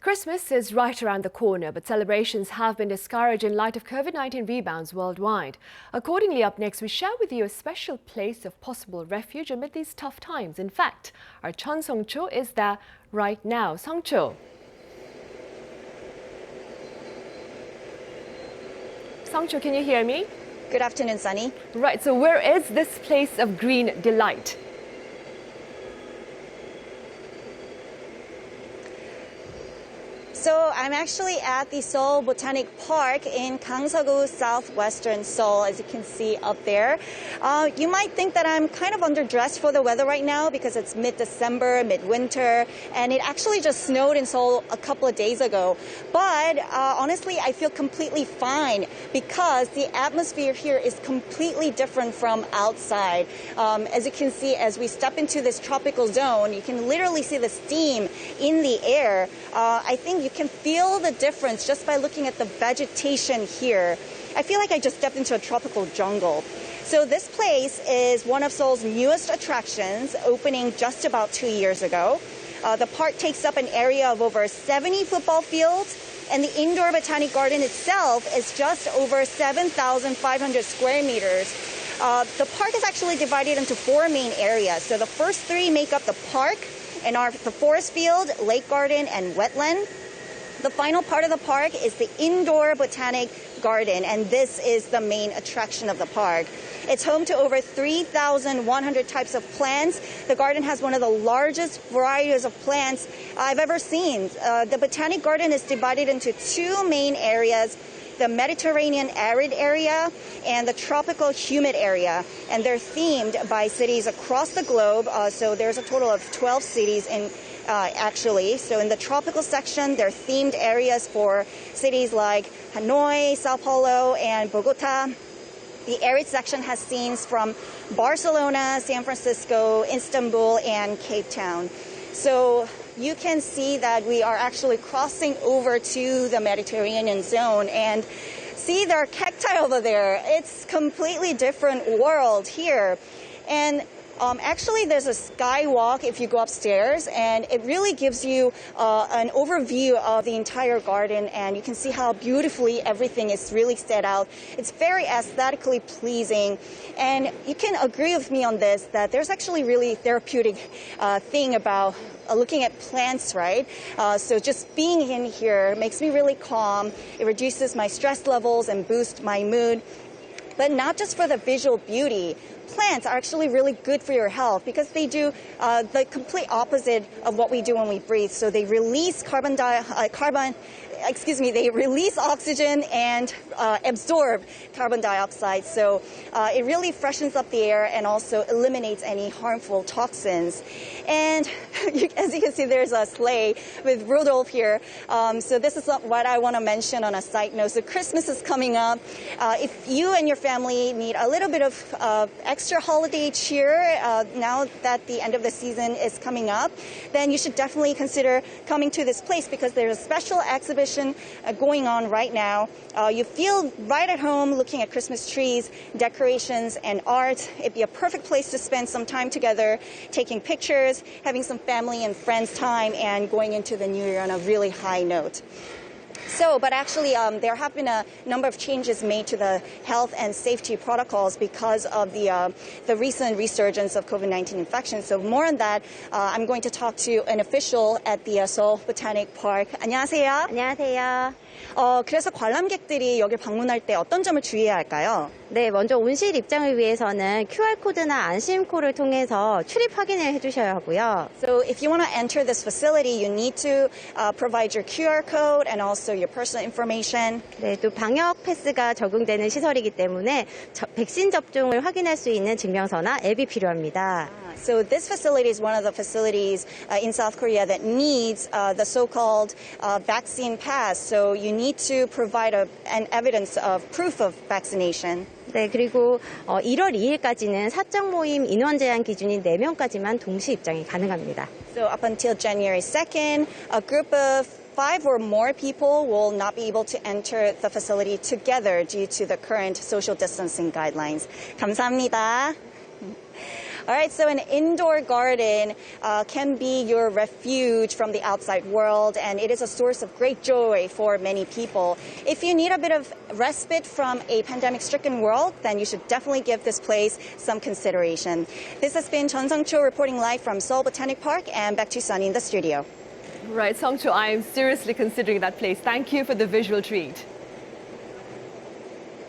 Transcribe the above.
Christmas is right around the corner, but celebrations have been discouraged in light of COVID-19 rebounds worldwide. Accordingly, up next, we share with you a special place of possible refuge amid these tough times. In fact, our Chun Song-cho is there right now. Song-cho. Song-cho, can you hear me? Good afternoon, Sunny. Right, so where is this place of green delight? So I'm actually at the Seoul Botanic Park in Gangseogu, southwestern Seoul, as you can see up there. You might think that I'm kind of underdressed for the weather right now because it's mid-December, mid-winter, and it actually just snowed in Seoul a couple of days ago. But honestly, I feel completely fine because the atmosphere here is completely different from outside. As you can see, as we step into this tropical zone, you can literally see the steam in the air. I think you can feel the difference just by looking at the vegetation here. I feel like I just stepped into a tropical jungle. So this place is one of Seoul's newest attractions, opening just about 2 years ago. The park takes up an area of over 70 football fields, and the indoor botanic garden itself is just over 7,500 square meters. The park is actually divided into 4 main areas. So the first 3 make up the park and are the forest field, lake garden, and wetland. The final part of the park is the indoor botanic garden, and this is the main attraction of the park. It's home to over 3,100 types of plants. The garden has one of the largest varieties of plants I've ever seen. The botanic garden is divided into 2 main areas: the Mediterranean arid area and the tropical humid area. And they're themed by cities across the globe. So there's a total of 12 cities actually. So in the tropical section, there are themed areas for cities like Hanoi, Sao Paulo, and Bogota. The arid section has scenes from Barcelona, San Francisco, Istanbul, and Cape Town. So you can see that we are actually crossing over to the Mediterranean zone, and see, there are cacti over there. It's completely different world here. And actually, there's a skywalk if you go upstairs, and it really gives you an overview of the entire garden, and you can see how beautifully everything is really set out. It's very aesthetically pleasing, and you can agree with me on this, that there's actually really therapeutic thing about looking at plants, right? So just being in here makes me really calm. It reduces my stress levels and boosts my mood. But not just for the visual beauty. Plants are actually really good for your health because they do the complete opposite of what we do when we breathe. So they release they release oxygen and absorb carbon dioxide. So it really freshens up the air and also eliminates any harmful toxins. And as you can see, there's a sleigh with Rudolph here. So this is what I want to mention on a side note. So Christmas is coming up. If you and your family need a little bit of extra holiday cheer now that the end of the season is coming up, then you should definitely consider coming to this place because there's a special exhibition going on right now. You feel right at home looking at Christmas trees, decorations, and art. It'd be a perfect place to spend some time together, taking pictures, having some family and friends time, and going into the new year on a really high note. So, but actually, there have been a number of changes made to the health and safety protocols because of the recent resurgence of COVID-19 infections. So more on that, I'm going to talk to an official at the Seoul Botanic Park. 안녕하세요. 안녕하세요. 그래서 관람객들이 여기 방문할 때 어떤 점을 주의해야 할까요? 네, 먼저 온실 입장을 위해서는 QR코드나 안심코를 통해서 출입 확인을 해주셔야 하고요. So if you want to enter this facility, you need to provide your QR code and also your personal information. 네, 또 방역 패스가 적용되는 시설이기 때문에 백신 접종을 확인할 수 있는 증명서나 앱이 필요합니다. So this facility is one of the facilities in South Korea that needs the so-called vaccine pass. So you need to provide an evidence of proof of vaccination. 네, 그리고 1월 2일까지는 사적 모임 인원 제한 기준인 4명까지만 동시 입장이 가능합니다. So up until January 2nd, a group of 5 or more people will not be able to enter the facility together due to the current social distancing guidelines. 감사합니다. All right, so an indoor garden can be your refuge from the outside world, and it is a source of great joy for many people. If you need a bit of respite from a pandemic-stricken world, then you should definitely give this place some consideration. This has been Chun Sung-cho reporting live from Seoul Botanic Park, and back to Sunny in the studio. Right, Song-cho, I am seriously considering that place. Thank you for the visual treat.